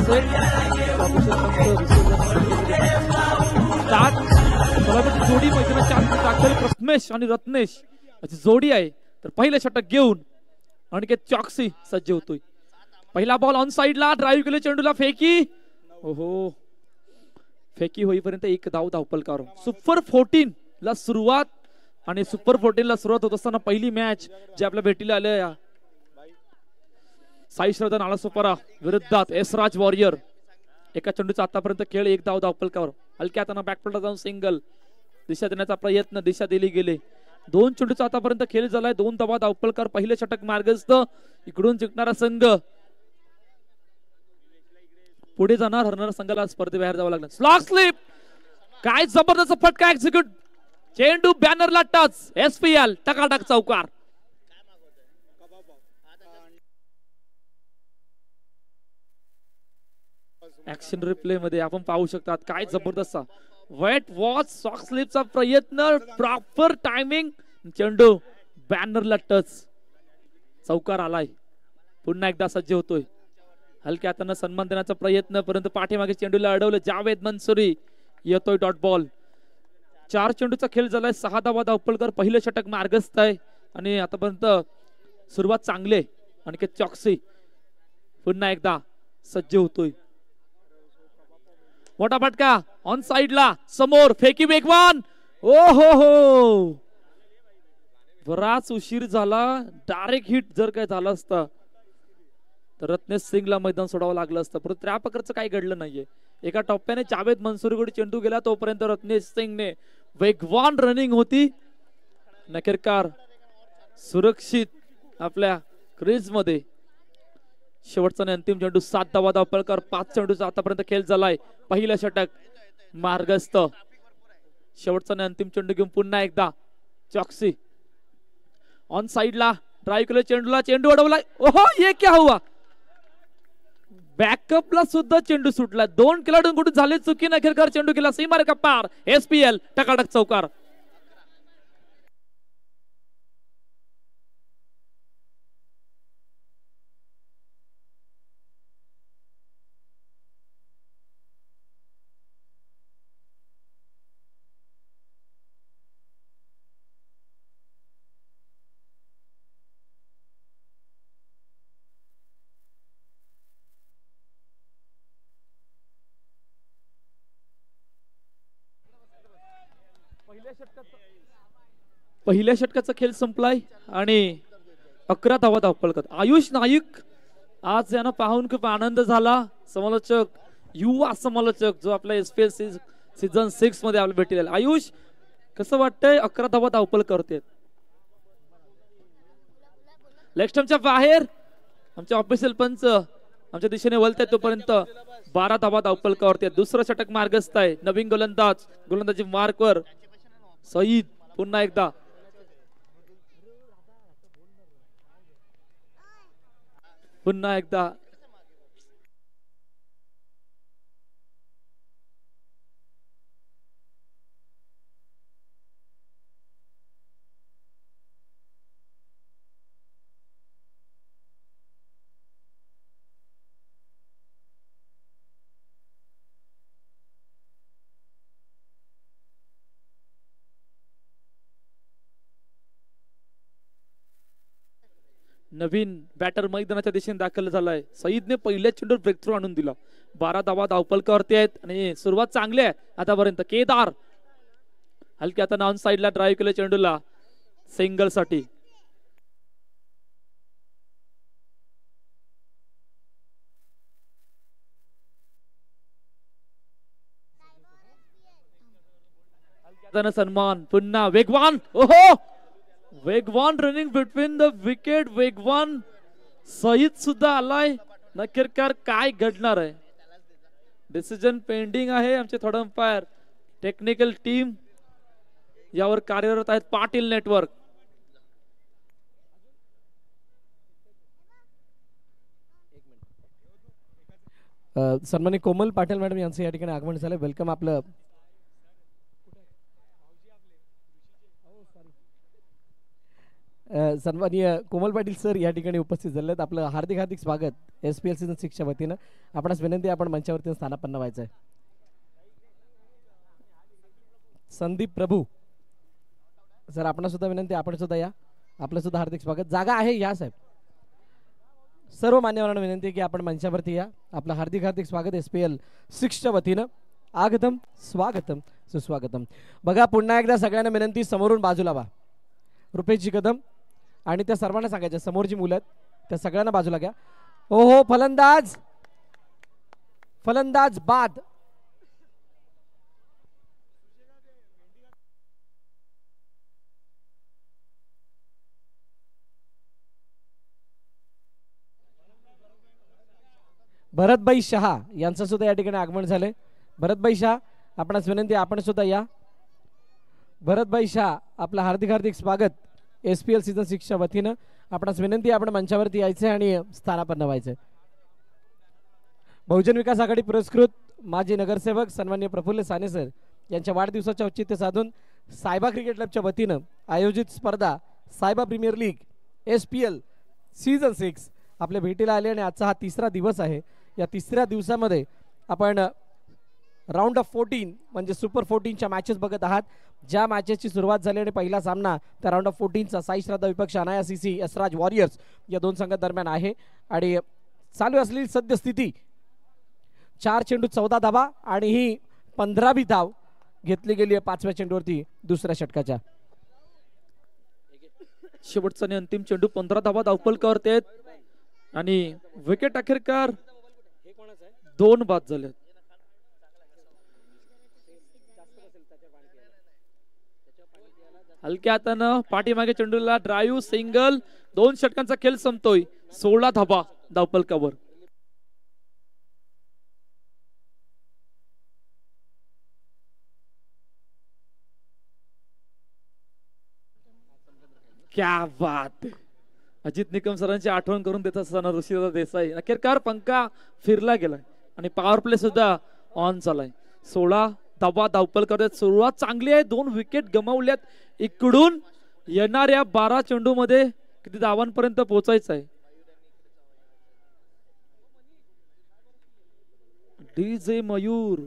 जोडी मैदानाच्या दाखल प्रथमेश आणि रत्नेश अशी जोडी आहे. तर पहिलं षटक घेऊन अनिकेत चॉक्सी सज्ज होतोय. पहिला बॉल ऑन साइडला ड्राईव्ह केले, चेंडूला फेकी. ओहो, फेकी होईपर्यंत एक धावपलकार. सुपर 14 ला सुरुवात आणि सुपर 14 ला सुरुवात होत असताना पहिली मॅच जी आपल्या भेटीला आल्या साई श्रद्धा नालासोपारा विरुद्धात एस राज वॉरियर. एका चेंडूचा आतापर्यंत खेळ एक धावपलकार. हलक्या हाताने बॅकफुटला जाऊन सिंगल दिशा देण्याचा प्रयत्न, दिशा दिली गेली. 2 चेंडूचा आतापर्यंत खेळ झालाय, 2 धावपलकार. पहिले षटक मार्गस्थ. इकडून जिंकणारा संघ पुढे जाणार, हरणारा संघाला स्पर्धेबाहेर जावं लागणार. स्लॉग स्लिप, काय जबरदस्त फटका एक्झिक्यूट. चेंडू बॅनरला टच. SPL टकाटक चौकार. ऍक्शन रिप्ले मध्ये आपण पाहू शकतात काय जबरदस्त वेट वॉच सॉक स्लिपचा प्रयत्न, प्रॉपर टायमिंग, चेंडू बॅनरला टच. चौकार आलाय. पुन्हा एकदा सज्ज होतोय. हलक्या हाताने सन्मान देण्याचा प्रयत्न, परंतु पाठीमागे चेंडूला अडवलं. जावेद मंसुरी येतोय डॉट बॉल. 4 चेंडूचा खेळ झालाय, 6 धावपलकर. पहिलं षटक मार्गस्थ आहे आणि आतापर्यंत सुरुवात चांगली. अनिकेत चॉक्सी पुन्हा एकदा सज्ज होतोय. मोठा फटका ऑन साइडला, समोर फेकी वेगवान. ओ हो, बराच उशीर झाला. डायरेक्ट हिट जर काय झालं असतं तर रत्नेश सिंगला मैदान सोडावं लागलं असतं, परंतु त्या प्रकारचं काही घडलं नाहीये. एका टप्प्याने जावेद मंसुरीकडे चेंडू गेला, तोपर्यंत रत्नेश सिंगने वेगवान रनिंग होती. नकेरकार सुरक्षित आपल्या क्रीज मध्ये. शेवटचा आणि अंतिम चेंडू 7 धावपलकर. 5 चेंडूचा आतापर्यंत खेळ झालाय. पहिलं षटक मार्गस्थ. शेवटचा आणि अंतिम चेंडू घेऊन पुन्हा एकदा चॉक्सी ऑन साइडला ड्राईव्ह केलं, चेंडूला चेंडू अडवलाय. ओहो, ये क्या हुआ. बॅकअपला सुद्धा चेंडू सुटला. 2 खेळाडूंकडून झाले चुकी. नखेरकर चेंडू केला सीमारेखा पार. SPL टकाटक चौकार. पहिल्या षटकाचा खेळ संपलाय आणि 11 धावपलकर. आयुष नाईक आज यांना पाहून खूप आनंद झाला. समालोचक, युवा समालोचक जो आपल्या SPL सीझन 6 मध्ये आपल्याला भेटलेला. आयुष, कसं वाटतंय 11 धावपलकर करते? लेग स्टंपच्या बाहेर आमचे ऑफिशियल पंच आमच्या दिशेने वळतायत, तोपर्यंत 12 धावपलकर करते. दुसरं षटक मार्गस्थ आहे. नवीन गोलंदाजी मार्कवर सईद पुन्हा एकदा. पुन्हा एकदा नवीन बॅटर मैदानाच्या दिशेने दाखल झालाय. सईदने पहिल्या चेंडूवर ब्रेक थ्रू आणून दिला. 12 धावपलकर आहेत आणि सुरुवात चांगली आहे आतापर्यंत. केदार हलक्या हाताने ऑन साइडला ड्राईव्ह केलं, चेंडूला सिंगल साठी. सन्मान पुन्हा वेगवान. ओहो, वेगवान रनिंग बिटवीन द विकेट. वेगवान सईद सुद्धा आलाय. नक्कीकार काय घडणार आहे? डिसिजन पेंडिंग आहे. आमचे थोडं अंपायर टेक्निकल टीम यावर कार्यरत आहेत. पाटील नेटवर्क. सन्माननीय कोमल पाटील मॅडम यांचं या ठिकाणी आगमन झालं. वेलकम. आपलं सन्माननीय कोमल पाटील सर या ठिकाणी उपस्थित झाले आहेत. आपलं हार्दिक हार्दिक स्वागत SPL सीझन 6च्या वतीनं. आपणास विनंती आपण मंचावरती स्थानापन्न व्हायचं आहे. संदीप प्रभू सर आपणा सुद्धा विनंती, आपण सुद्धा या. आपलं सुद्धा हार्दिक स्वागत. जागा आहे या साहेब. सर्व मान्यवरांना विनंती की आपण मंचावरती या. आपलं हार्दिक हार्दिक स्वागत SPL 6च्या वतीनं. आगतम स्वागतम सुस्वागतम. बघा पुन्हा एकदा सगळ्यांना विनंती, समोरून बाजूला व्हा. रुपेशजी कदम आणि त्या सर्वांना सांगायचं समोर जी मुलं आहेत त्या सगळ्यांना बाजूला घ्या. ओहो फलंदाज फलंदाज बाद. भरतभाई शहा यांचं सुद्धा या ठिकाणी आगमन झालंय. भरतभाई शहा आपणास विनंती, आपण सुद्धा या. भरतभाई शहा आपलं हार्दिक हार्दिक स्वागत SPL सीझन 6च्या वतीनं. आपणास विनंती, आपण मंचावरती यायचंय आणि स्थानापन्न व्हायचंय. बहुजन विकास आघाडी पुरस्कृत माजी नगरसेवक सन्माननीय प्रफुल्ल साने सर यांच्या वाढदिवसाचे औचित्य साधून सायबा क्रिकेट क्लबच्या वतीनं आयोजित स्पर्धा सायबा प्रीमियर लीग SPL सीझन 6 आपल्या भेटीला आले आणि आजचा हा तिसरा दिवस आहे. या तिसऱ्या दिवसामध्ये आपण राऊंड ऑफ 14 म्हणजे सुपर 14च्या मॅचेस बघत आहात. ज्या मॅचेसची सुरुवात झाली आणि पहिला सामना त्या राऊंड ऑफ 14चा साई श्रद्धा विपक्ष अनाया CC यशराज वॉरियर्स या दोन संघांदरम्यान आहे. आणि चालू असलेली सद्यस्थिती 4 चेंडू 14 धावा आणि ही 15वी धाव घेतली गेली आहे 5व्या चेंडूवरती दुसऱ्या षटकाच्या. शेवटचा आणि अंतिम चेंडू 15 धावा धावपलकावरती आहेत आणि विकेट अखेरकार 2 बाद झाले. हलक्या हातानं पाठीमागे चेंडूला ड्राईव्ह सिंगल. 2 षटकांचा खेळ संपतोय. 16 धावा धावपलकावर. क्या बात. अजित निकम सरांची आठवण करून देत असताना ऋषीदादा देसाई अखेरकार पंखा फिरला गेलाय आणि पॉवर प्ले सुद्धा ऑन झालाय. 16 धावा धावपलकावर. सुरुवात चांगली आहे. 2 विकेट गमावल्यात. इकडून येणाऱ्या 12 चेंडू मध्ये किती धावांपर्यंत पोहोचायचं आहे. DJ मयूर,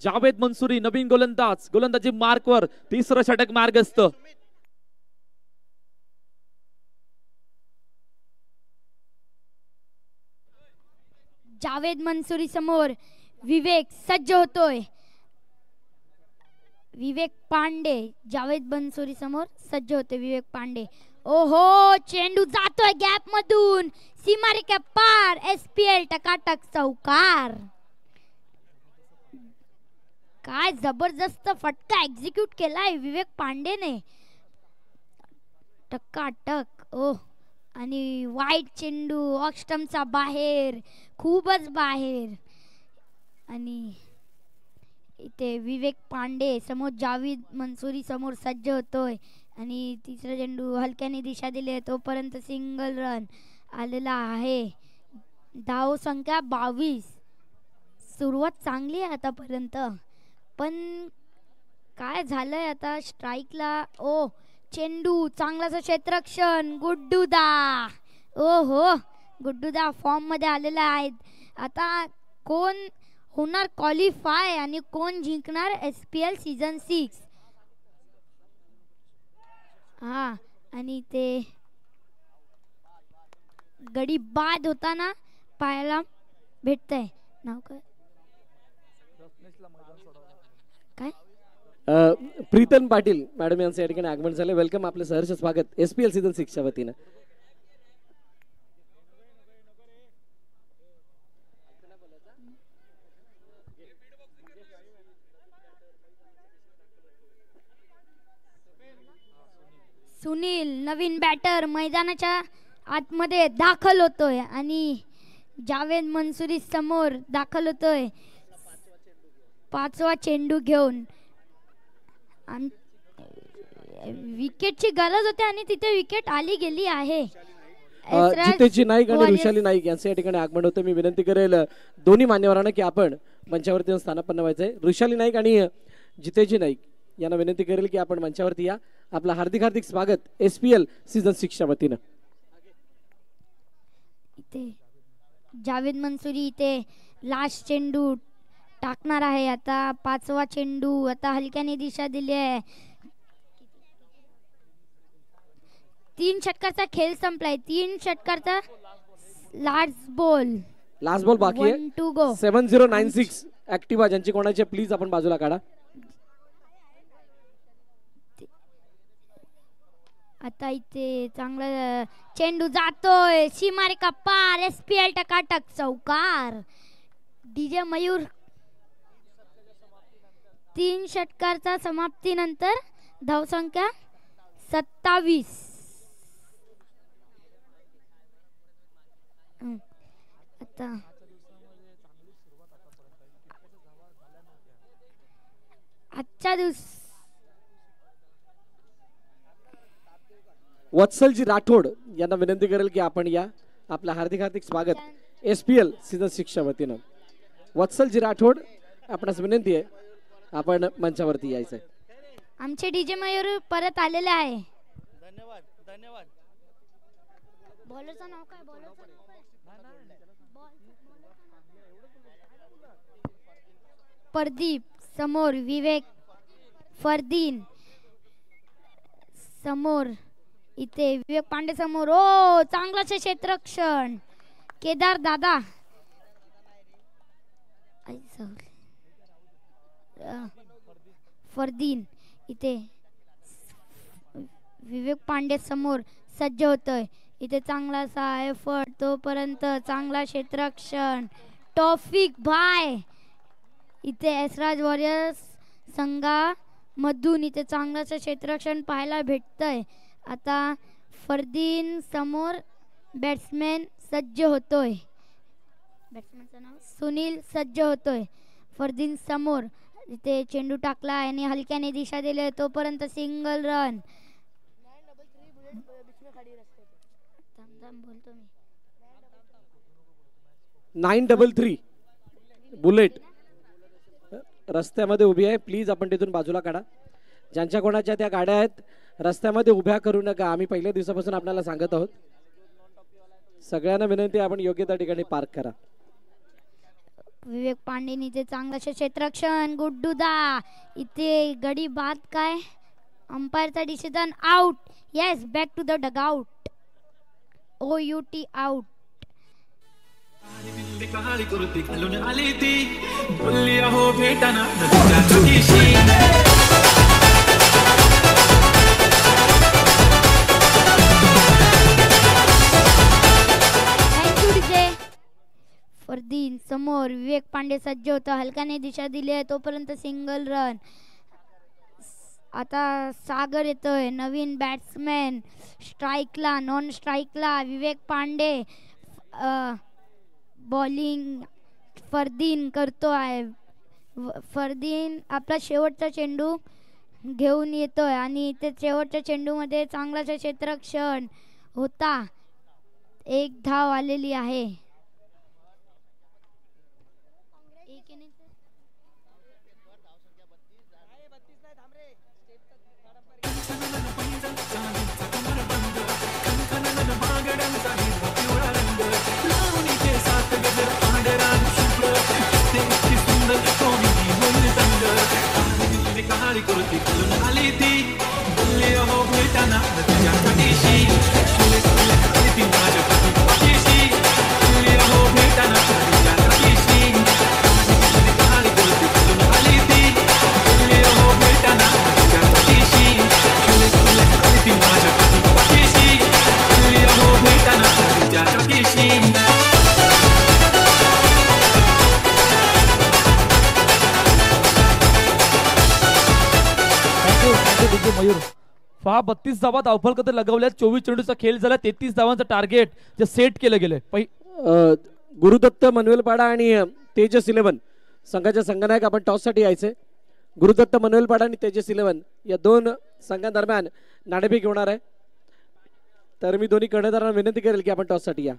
जावेद मंसूरी नवीन गोलंदाज. गोलंदाजी मार्कवर. तिसरं षटक मार्गस्थ. जावेद मंसूरी समोर विवेक सज्ज होतोय. विवेक पांडे जावेद मंसूरी समोर सज्ज होते. विवेक पांडे. ओहो चेंडू जातोय गॅप मधून सीमारेषा पार. SPL टकाटक चौकार. काय जबरदस्त फटका एक्झिक्यूट केलाय विवेक पांडेने. टकाटक. ओह आणि वाईट चेंडू ऑक्स्टमचा बाहेर, खूपच बाहेर. आणि इथे विवेक पांडे समोर जावेद मंसूरी समोर सज्ज होतोय आणि तिसरा चेंडू हलक्याने दिशा दिली तोपर्यंत सिंगल रन आलेला आहे. धाव संख्या 22. सुरुवात चांगली आहे आतापर्यंत, पण काय झालंय आता स्ट्राईकला. ओ चेंडू चांगलाच क्षेत्ररक्षण. गुड्डूदा. ओहो गुड्डूदा फॉर्म मध्ये आलेला आहे. आता कोण होणार क्वालिफाय आणि कोण जिंकणार SPL सीझन 6. हा आणि ते गडी बाद होताना पाहायला भेटतंय. नाव काय प्रीतम पाटील मॅडम यांचं या ठिकाणी आगमन झालं. वेलकम. आपलं सहर्ष स्वागत SPL सीझन 6च्या वतीनं. सुनील नवीन बॅटर मैदानाच्या आतमध्ये दाखल होतोय आणि जावेद मंसूरी समोर दाखल होतोय 5वा चेंडू घेऊन. विकेटची गरज होती आणि तिथे विकेट आली गेली आहे. जितेजी नाईक आणि ऋषाली नाईक यांचं या ठिकाणी आगमन होतं. मी विनंती करेल दोन्ही मान्यवरांना की आपण मंचावरती स्थानापन्न व्हायचंय. ऋषाली नाईक आणि जितेजी नाईक यांना विनंती करेल की आपण मंचावरती या. आपलं हार्दिक हार्दिक स्वागत SPL सीझन 6च्या वतीनं. इथे जावेद मंसुरी इथे लास्ट चेंडू टाकणार आहे. आता 5वा चेंडू आता हलक्याने दिशा दिली आहे. 3 षटकाचा खेळ संपलाय. 3 षटकाचा लास्ट बॉल बाकी आहे. 1 to go. 7096 ऍक्टिव्हा ज्यांची कोणाची प्लीज आपण बाजूला काढा. आता इथे चांगला चेंडू जातोय सीमारेखा पार. SPL टकाटक चौकार. DJ मयूर 3 षटकाचा समाप्तीनंतर धावसंख्या 27. आता आजच्या दिवस वत्सलजी राठोड यांना विनंती करेल की आपण या. आपलं हार्दिक हार्दिक स्वागत SPL सीझन 6च्या वतीनं. वत्सलजी राठोड आपणास विनंती आहे आपण मंचावरती यायचंय. आमचे DJ मयूर परत आलेले आहे. धन्यवाद धन्यवाद. बॉलरचं नाव काय? प्रदीप समोर. विवेक फरदीन समोर. इथे विवेक पांडे समोर. ओ चांगलाच क्षेत्ररक्षण. केदार दादा फरदीन इथे विवेक पांडे समोर सज्ज होतोय. इथे चांगलासा एफर्ट तोपर्यंत चांगला क्षेत्ररक्षण. टॉफिक भाय इथे एसराज वॉरियर्स संघामधून इथे चांगलाच क्षेत्ररक्षण पाहायला भेटतंय. आता फरदीन समोर बॅट्समॅन सज्ज होतोय. बॅट्समॅनचं नाव सुनील सज्ज होतोय. फरदीन समोर इथे चेंडू टाकला आणि हलक्याने दिशा दिली तोपर्यंत सिंगल रन. बोलतो मी 933 बुलेट रस्त्यामध्ये उभी आहे. प्लीज आपण तिथून बाजूला काढा. ज्यांच्या कोणाच्या त्या गाड्या आहेत रस्त्यामध्ये उभ्या करू नका. आम्ही पहिल्या दिवसापासून आपल्याला सांगत आहोत. सगळ्यांना विनंती आपण योग्य त्या ठिकाणी पार्क करा. विवेक पांडेने इथे चांगलं क्षेत्ररक्षण. गुड्डूदा इथे गडी बाद काय अंपायरचा decision out. Yes back to the dugout. OUT out. कहाणी कृती घालून आली ती बोलली अहो भेटाना नदीच्या काठीशी. Thank you DJ. फरदीन समोर. विवेक पांडे सज्ज होता. हलकाने दिशा दिली आहे तोपर्यंत सिंगल रन. आता सागर येतोय नवीन बॅट्समॅन. स्ट्राईकला नॉन स्ट्राईकला विवेक पांडे. बॉलिंग फरदीन करतो आहे. फरदीन आपला शेवटचा चेंडू घेऊन येतोय आणि ते शेवटच्या चेंडूमध्ये चांगलाच क्षेत्ररक्षण होता. 1 धाव आलेली आहे. कहाणी कृती घालून आली ती बोलली अहो भेटाना नदीच्या काठीशी. आली ती माझ्या पाठीशी. बोलली अहो भेटाना नदीच्या काठीशी. कहाणी कृती घालून आली ती बोलली अहो भेटाना नदीच्या काठीशी. आली ती माझ्या पाठीशी. बोलली अहो भेटाना नदीच्या काठीशी. DJ मयूर 32 धावा धावफल कधी लगवल्यात. 24 चेंडूचा खेळ झाला. 33 धावांचं टार्गेट जे सेट केलं गेलं. गुरुदत्त मनवेलपाडा आणि तेजस 11 संघाच्या संघनायक आपण टॉस साठी यायचे. गुरुदत्त मनवेलपाडा आणि तेजस 11 या 2 संघांदरम्यान नाणेफेक होणार आहे. तर मी दोन्ही कर्णधारांना विनंती करेल की आपण टॉस साठी या.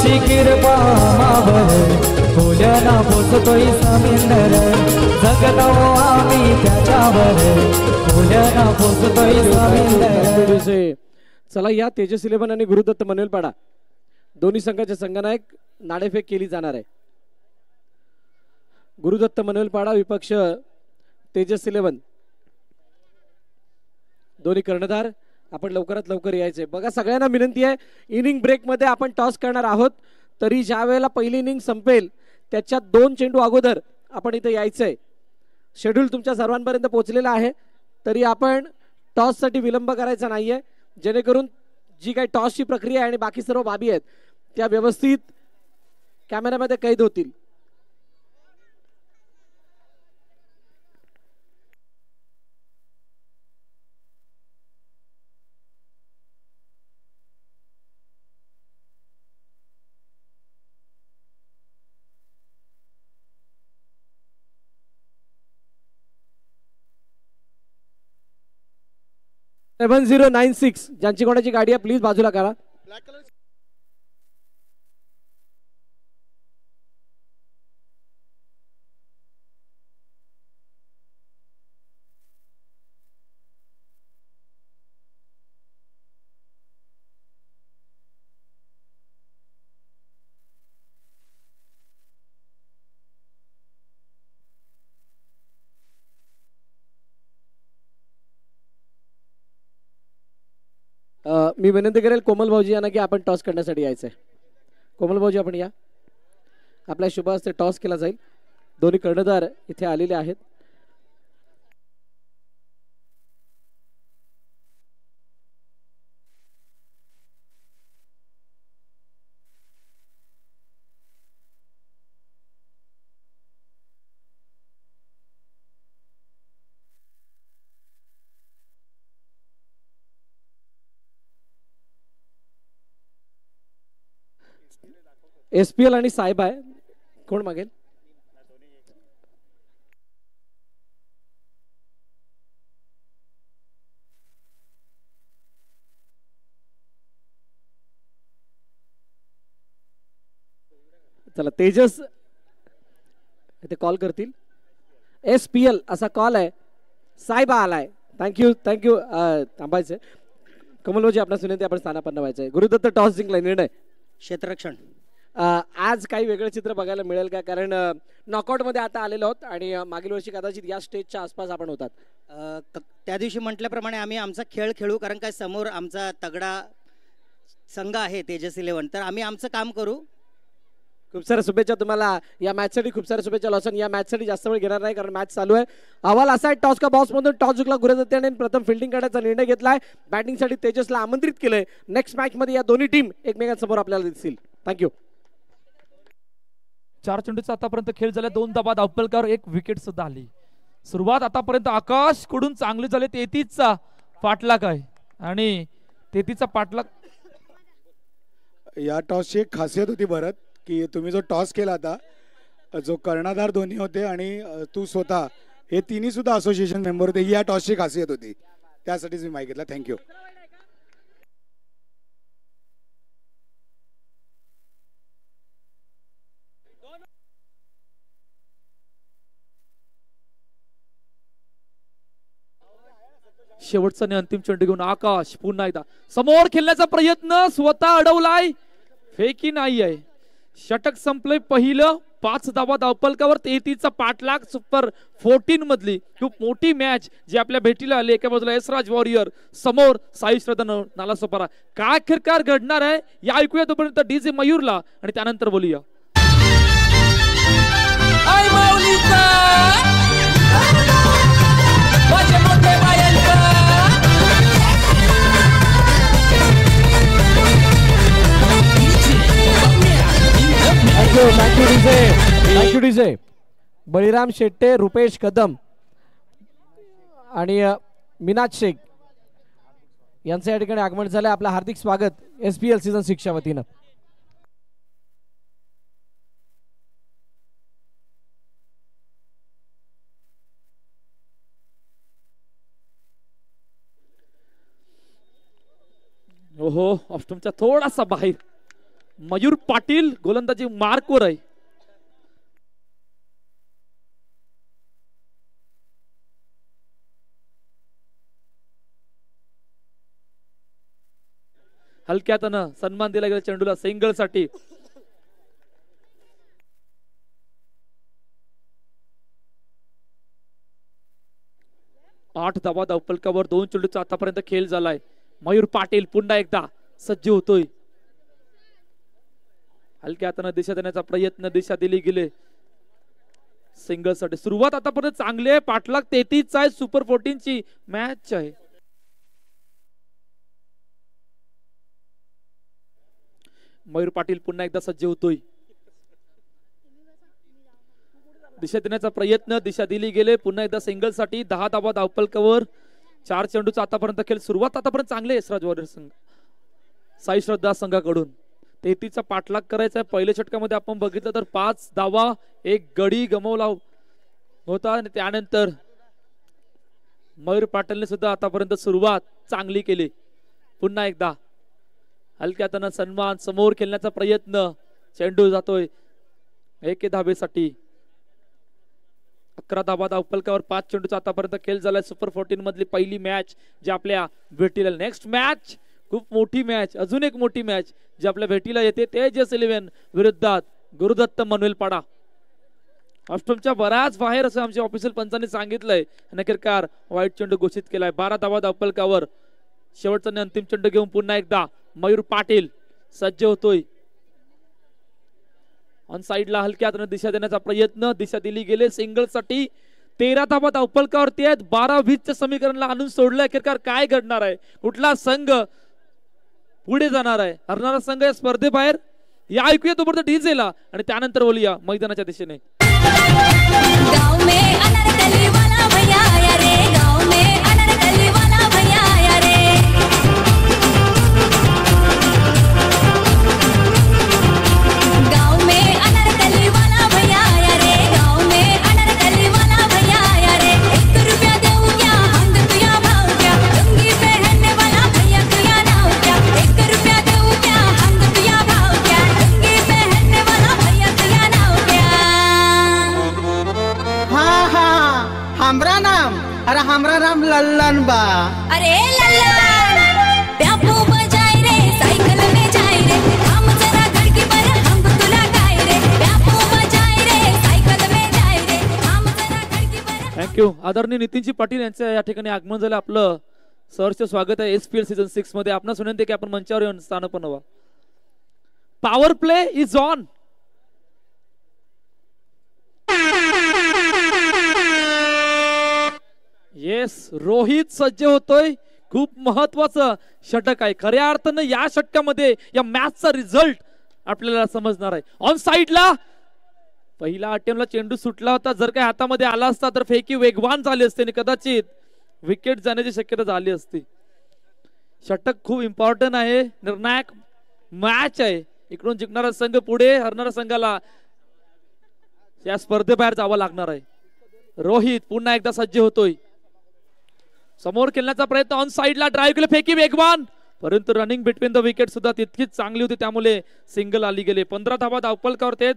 देवाची कृपा मावर फुलना पोचतोय समिंदर जगतो आम्ही त्याच्यावर फुलना पोचतोय समिंदर. चला या तेजस 11 आणि गुरुदत्त मनवेलपाडा दोन्ही संघाचे संघनायक नाणेफेक केली जाणार आहे. गुरुदत्त मनवेलपाडा विपक्ष तेजस 11. दोन्ही कर्णधार आपण लवकरात लवकर यायचे. बघा सगळ्यांना विनंती आहे, इनिंग ब्रेक मध्ये आपण टॉस करणार आहोत, तरी ज्या वेळेला पहिली इनिंग संपेल त्याच्या 2 चेंडू अगोदर आपण इथे यायचंय. शेड्यूल तुमच्या सर्वांपर्यंत पोहोचलेला आहे, तरी आपण टॉस साठी विलंब करायचा नाहीये, जेणेकरून जी काही टॉसची प्रक्रिया आहे आणि बाकी सर्व बाबी आहेत त्या व्यवस्थित कॅमेऱ्यामध्ये कैद होतील. सेवन 7096 ज्यांची कोणाची गाडी आहे प्लीज बाजूला करा. मी विनंती करेल कोमल भाऊजी यांना की आपण टॉस करण्यासाठी यायचंय. कोमल भाऊजी आपण या, आपल्या शुभ हस्ते टॉस केला जाईल. दोन्ही कर्णधार इथे आलेले आहेत. SPL आणि साहेब आहे, कोण मागेल? चला तेजस इथे कॉल करतील. SPL असा कॉल आहे, साहेबा आलाय. Thank you thank you. थांबायचंय. कमलभाऊजी आपल्या विनंती, आपण स्थानापन्न व्हायचंय. गुरुदत्त टॉस जिंकला, निर्णय क्षेत्ररक्षण. आज काही वेगळं चित्र बघायला मिळेल का? कारण नॉकआउट मध्ये आता आलेलो आहोत आणि मागील वर्षी कदाचित या स्टेजच्या आसपास आपण होतात. त्या दिवशी म्हटल्याप्रमाणे आम्ही आमचा खेळ खेळू, कारण काय समोर आमचा तगडा संघ आहे तेजस 11, तर आम्ही आमचं काम करू. खूप साऱ्या शुभेच्छा तुम्हाला या मॅचसाठी. खूप साऱ्या शुभेच्छा. लॉसन या मॅचसाठी जास्त वेळ घेणार नाही, कारण मॅच चालू आहे. अहवाल असा आहे, टॉस का बॉस मधून टॉस जिंकला गुरुदत्त यांनी प्रथम फिल्डिंग करण्याचा निर्णय घेतलाय. बॅटिंगसाठी तेजसला आमंत्रित केलंय. नेक्स्ट मॅच मध्ये या दोन्ही टीम एकमेकांसमोर आपल्याला दिसतील. थँक्यू. 4 चेंडूचा आतापर्यंत खेळ झाला. 2 दबा धावपलकावर 1 विकेट सुद्धा आली. सुरुवात आतापर्यंत आकाश कडून चांगली झाली. 33चा पाठलाग आहे आणि 33चा पाठलाग. या टॉसची एक खासियत होती भरत, की तुम्ही जो टॉस केला होता, जो कर्णधार दोन्ही होते आणि तू स्वतः, हे तिन्ही सुद्धा असोसिएशन मेंबर होते. ही या टॉसची खासियत होती, त्यासाठीच मी माहिती घेतला. थँक्यू. शेवटचा आणि अंतिम चेंडू घेऊन आकाश पुन्हा एकदा समोर खेळण्याचा प्रयत्न, स्वतः अडवलाय. फेकी नाही आहे. षटक संपलंय पहिलं. 5 धावा धावपलकावर. 33चा पाठलाग. सुपर 14 मधली खूप मोठी मॅच जी आपल्या भेटीला आली. एका बाजूला यशराज वॉरियर, समोर साई श्रद्धा नालासोपारा. काय खरकार घडणार आहे या ऐकूया. तोपर्यंत डीजे मयूरला आणि त्यानंतर बोलूया. Thank you DJ. बळीराम शेट्टे, रुपेश कदम आणि मिनाज शेख यांचं या ठिकाणी आगमन झालंय. आपलं हार्दिक स्वागत SPL सीझन 6च्या वतीनं. ओहो, ऑस्ट्रमच्या थोडासा बाहेर. मयूर पाटील गोलंदाजी मार्कवर आहे. हलक्यातनं सन्मान दिला गेला चेंडूला सिंगल साठी. आठ धावा धावफलकावर 2 चेंडूचा आतापर्यंत खेळ झालाय. मयूर पाटील पुन्हा एकदा सज्ज होतोय. हलक्या हाताने दिशा देण्याचा प्रयत्न, दिशा दिली गेले सिंगल साठी. सुरुवात आतापर्यंत चांगली आहे. पाठलाग 33 आहे. सुपर 14 ची मॅच आहे. मयूर पाटील पुन्हा एकदा सज्ज होतोय. दिशा देण्याचा प्रयत्न, दिशा दिली गेले. पुन्हा एकदा सिंगल साठी 10 धावा धावफलकावर. 4 चेंडूचा आतापर्यंत खेळ. सुरुवात आतापर्यंत चांगली आहे यशराज वॉरियर संघ, साई श्रद्धा संघाकडून. 33चा पाठलाग करायचा आहे. पहिल्या षटकामध्ये आपण बघितलं तर 5 धावा 1 गडी गमावला होता आणि त्यानंतर मयूर पाटीलने सुद्धा आतापर्यंत सुरुवात चांगली केली. पुन्हा एकदा हलक्यातनं सन्मान, समोर खेळण्याचा प्रयत्न. चेंडू जातोय 1 धावेसाठी. 11 धावा धावफलकावर 5 चेंडूचा आतापर्यंत खेळ झालाय. सुपर 14 मधली पहिली मॅच जी आपल्या भेटीला. नेक्स्ट मॅच खूप मोठी मॅच, अजून एक मोठी मॅच जी आपल्या भेटीला येते. तेजस 11 विरुद्धात गुरुदत्त मनवेलपाडा. ऑस्ट्रेलियाच्या बऱ्याच बाहेर असं आमच्या ऑफिशियल पंचांनी सांगितलंय. नक्कीकार वाईट चेंडू घोषित केलाय. 12 धावा धावफलकावर. शेवटचा आणि अंतिम चेंडू घेऊन पुन्हा एकदा मयूर पाटील सज्ज होतोय. ऑन साइडला हलक्यात दिशा देण्याचा प्रयत्न, दिशा दिली गेले सिंगल साठी. 13 धावा धावफलकावरती आहेत. 12-20च्या समीकरणाला आणून सोडलं. अखेरकार काय घडणार आहे, कुठला संघ पुढे जाणार आहे, हरणारा संघ या स्पर्धेबाहेर, या ऐकूया तोपर्यंत डीजेला आणि त्यानंतर बोलूया मैदानाच्या दिशेने. गाँव में अनारकली वाला भैया आया रे, गाँव में अनारकली वाला भैया आया रे. गाँव में अनारकली वाला भैया आया रे, गाँव में अनारकली वाला भैया आया रे. 1 रुपया देऊ क्या, हंग तुया भाव क्या, लुंगी पहनने वाला भैया तुया नाव क्या. 1 रुपया देऊ क्या, हंग तुया भाव क्या, लुंगी पहनने वाला भैया तुया नाव क्या. हाँ हाँ हमरा नाम, अरे हमरा नाम लल्लन बा. अरे लल्लन प्यापू बजाय रे, सायकल में जाय रे, हम जरा खड़की पर हम तुला गाय रे. प्यापू बजाय रे, सायकल में जाय रे, हम जरा खड़की पर. थँक्यू. आदरणीय नितीनजी पाटील यांचं या ठिकाणी आगमन झालं. आपलं सहर्ष स्वागत आहे SPL सीझन 6 मध्ये. आपण विनंती की आपण मंचावर येऊन स्थानपन्न व्हा. Power play is on. Yes, Rohit सज्ज होतोय. खूप महत्वाचं षटक आहे. खऱ्या अर्थानं या षटकामध्ये या मॅचचा रिझल्ट आपल्याला समजणार आहे. ऑन साइडला पहिला अटेम्प्टला चेंडू सुटला होता. जर काही हातामध्ये आला असता तर फेकी वेगवान झाली असते आणि कदाचित विकेट जाण्याची शक्यता झाली असती. षटक खूप इम्पॉर्टंट आहे. निर्णायक मॅच आहे. इकडून जिंकणारा संघ पुढे, हरणाऱ्या संघाला या स्पर्धेबाहेर जावं लागणार आहे. रोहित पुन्हा एकदा सज्ज होतोय. समोर खेळण्याचा प्रयत्न. ऑन साइडला ड्राईव्ह केलं, फेकी वेगवान, परंतु रनिंग बिटवीन द विकेट सुद्धा तितकीच चांगली होती, त्यामुळे सिंगल आली गेले. 15 धावा धावफलकावर ते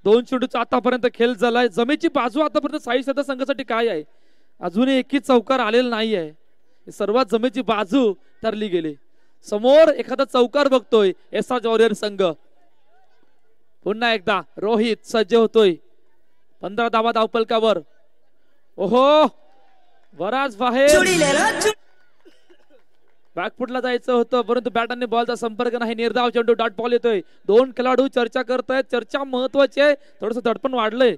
2 चेंडूचा आतापर्यंत खेळ झालाय. जमेची बाजू आतापर्यंत साई श्रद्धा संघासाठी काय आहे, अजूनही एकही चौकार आलेला नाही आहे. सर्वात जमेची बाजू ठरली गेली. समोर एखादा चौकार बघतोय यशराज वॉरियर संघ. पुन्हा एकदा रोहित सज्ज होतोय. 15 धावा धावफलकावर. ओहो, बराच बाहेर बॅकफुटला जायचं होतं, परंतु बॅट आणि बॉलचा संपर्क नाही. निर्धाव चेंडू, डॉट बॉल येतोय. 2 खेळाडू चर्चा करतायत. चर्चा महत्वाची आहे. थोडस धडपण वाढलंय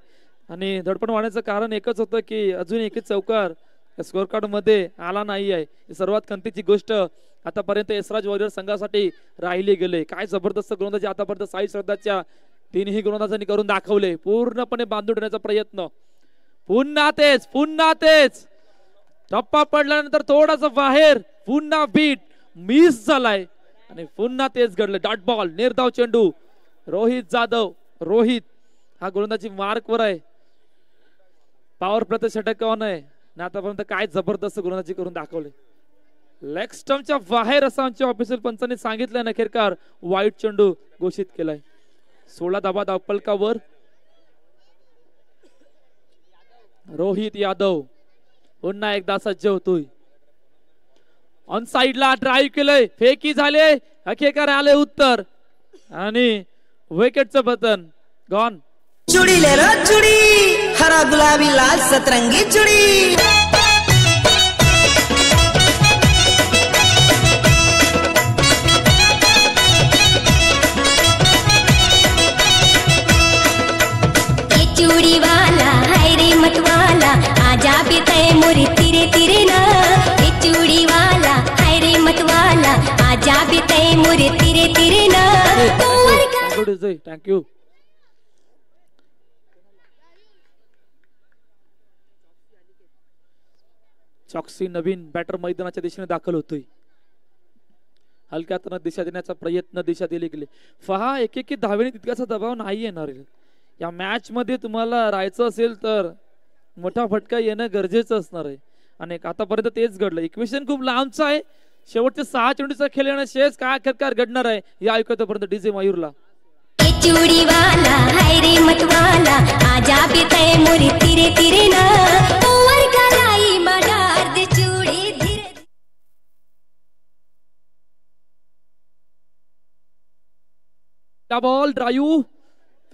आणि धडपण वाढण्याचं कारण एकच होतं की अजून एकच चौकार स्कोर कार्ड मध्ये आला नाही आहे. सर्वात खंतीची गोष्ट आतापर्यंत यशराज वॉरियर संघासाठी राहिली गेले. काय जबरदस्त गोलंदाजी आतापर्यंत साई श्रद्धाच्या 3ही गोलंदाजांनी करून दाखवले. पूर्णपणे बांधून ठेवण्याचा प्रयत्न. पुन्हा तेच टप्पा पडल्यानंतर थोडासा बाहेर, पुन्हा बीट मिस झालाय आणि पुन्हा तेच घडलं. डॉट बॉल, निर्धाव चेंडू. रोहित जाधव, रोहित हा गोलंदाजी मार्कवर आहे. पॉवर प्ले षटक ऑन आहे. आतापर्यंत काय जबरदस्त गोलंदाजी करून दाखवले. लेग स्टंपच्या बाहेर असं आमच्या ऑफिसर पंचांनी सांगितलं. नखेरकार वाईट चेंडू घोषित केलाय. 16 धाबा धावपलकावर. रोहित यादव पुन्हा एकदा सज्ज होतोय. ऑन साइडला ड्राईव्ह केलंय. फेकी झाले. अखेरकार आले उत्तर आणि विकेटचं बटन गॉन. चुड़ी ले लो चुड़ी, हरा गुलाबी लाल सतरंगी चुड़ी. चूड़ी वाला हाय रे मत वाला आजा भी तय मोरी तिरे तिरे ना. ये चूड़ी वाला हाय रे मत वाला आजा भी तय मोरी तिरे तिरे ना. थँक्यू. चॉक्सी नवीन बॅटर मैदानाच्या दिशेने दाखल होतोय. हलक्यात दिशा देण्याचा प्रयत्न दिशा दिली गेली. पहा एक धावेने तितकासा दबाव नाही येणार. या मॅच मध्ये तुम्हाला राहायचं असेल तर मोठा फटका येणं गरजेचं असणार आहे आणि आतापर्यंत तेच घडलं. इक्वेशन खूप लांबचं आहे. शेवटचे 6 चेंडूचा खेळ येणं शेष काय अखेरकार घडणार आहे या ऐकतोपर्यंत डीजे मयूरला. चूड़ी वाला हाय रे मत वाला आजा भी तय मोरी तिरे तिरे ना. ओवर गलाई मडार दे चूड़ी धीरे. बॉल ड्राईव्ह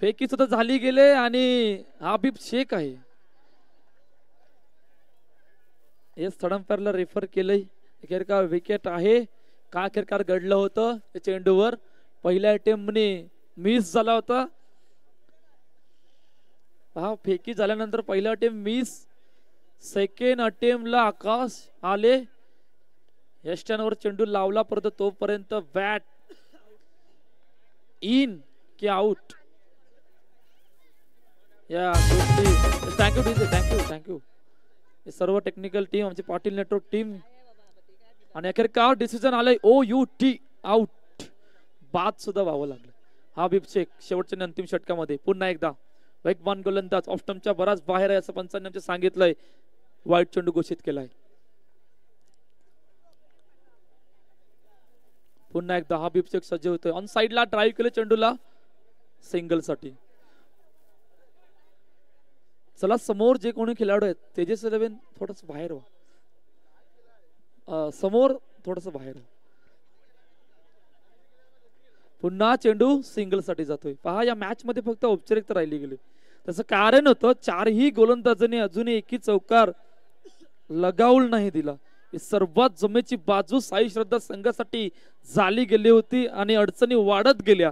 फेकी सुद्धा झाली गेले आणि हबीब शेख आहे. एस थडंपरला रेफर केलंय. अखेरकार विकेट आहे. का अखेरकार घडलं होतं चेंडूवर. पहिल्या अटेम्प्टने मिस झाला होता. हा फेकी झाल्यानंतर पहिला अटेम्प्ट मिस. सेकंड अटेम्प्टला आकाश आले. यष्ट्यांवर चेंडू लावला परंतु तोपर्यंत बॅट इन की आउट. या थँक्यू डीजे. थँक्यू. सर्व टेक्निकल टीम आमची पाटील नेटवर्क टीम आणि अखेरकार डिसिजन आलंय OUT आउट. बाद सुद्धा व्हावं लागलं. हबीब शेख शेवटच्या अंतिम षटकामध्ये पुन्हा एकदा वेगवान गोलंदाज ऑफ स्टंपच्या बराच बाहेर आहे असं पंचांनी आमच्या सांगितलंय. वाईट चेंडू घोषित केलाय. पुन्हा एकदा हबीब शेख सज्ज होतोय. ऑन साइडला ड्राईव्ह केलं चेंडूला सिंगल साठी. चला समोर जे कोणी खेळाडू आहेत तेजस 11 थोडस बाहेर व्हा. समोर थोडस बाहेर व्हा. पुन्हा चेंडू सिंगल साठी जातोय. पहा या मॅच मध्ये फक्त औपचारिकता राहिली गेली. त्याचं कारण होतं 4ही गोलंदाजांनी अजूनही एकी चौकार लगावून नाही दिला. सर्वात जमेची बाजू साई श्रद्धा संघासाठी झाली गेली होती आणि अडचणी वाढत गेल्या.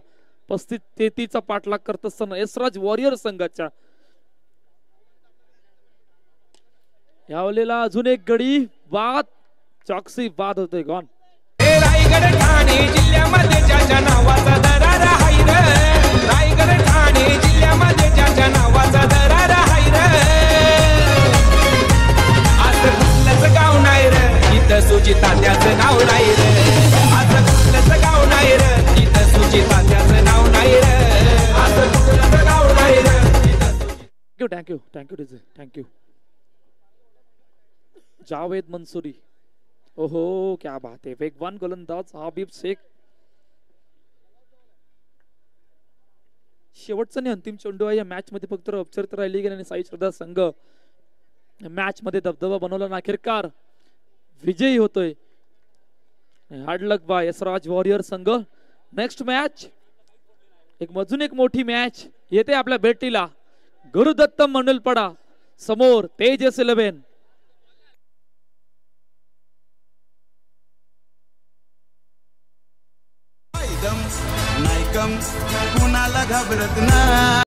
35-33 पाठलाग करत असताना यशराज वॉरियर संघाच्या यावेळेला अजून एक गडी बाद. चॉक्सी बाद होतोय गॉन. रायगड ठाणे जिल्ह्यामध्ये ज्याच्या नावाचा दरारा हाय रे. रायगड ठाणे जिल्ह्यामध्ये ज्याच्या नावाचा दरारा हाय रे. आज कुठलंच गाव नाही रे इथं सुजिता त्याचं नाव नाही रे. आज कुठलंच गाव नाही रे इथं सुजिता त्याचं नाव नाही रे. आज कुठलंच गाव नाही रे. Thank you DJ. Thank you. Javed Mansuri. ओहो क्या बात है. वेगवान गोलंदाज हबीब शेख. शेवटचा आणि अंतिम चेंडू आहे या मॅच मध्ये. फक्त औपचारिकता राहिली गेली आणि साई श्रद्धा संघ मॅच मध्ये दबदबा बनवला आणि अखेरकार विजयी होतोय. हार्ड लक बाय यशराज वॉरियर संघ. नेक्स्ट मॅच अजून एक मोठी मॅच येते आपल्या भेटीला. गुरुदत्त मंडलपडा समोर तेजस 11. कुणाला घाबरत ना.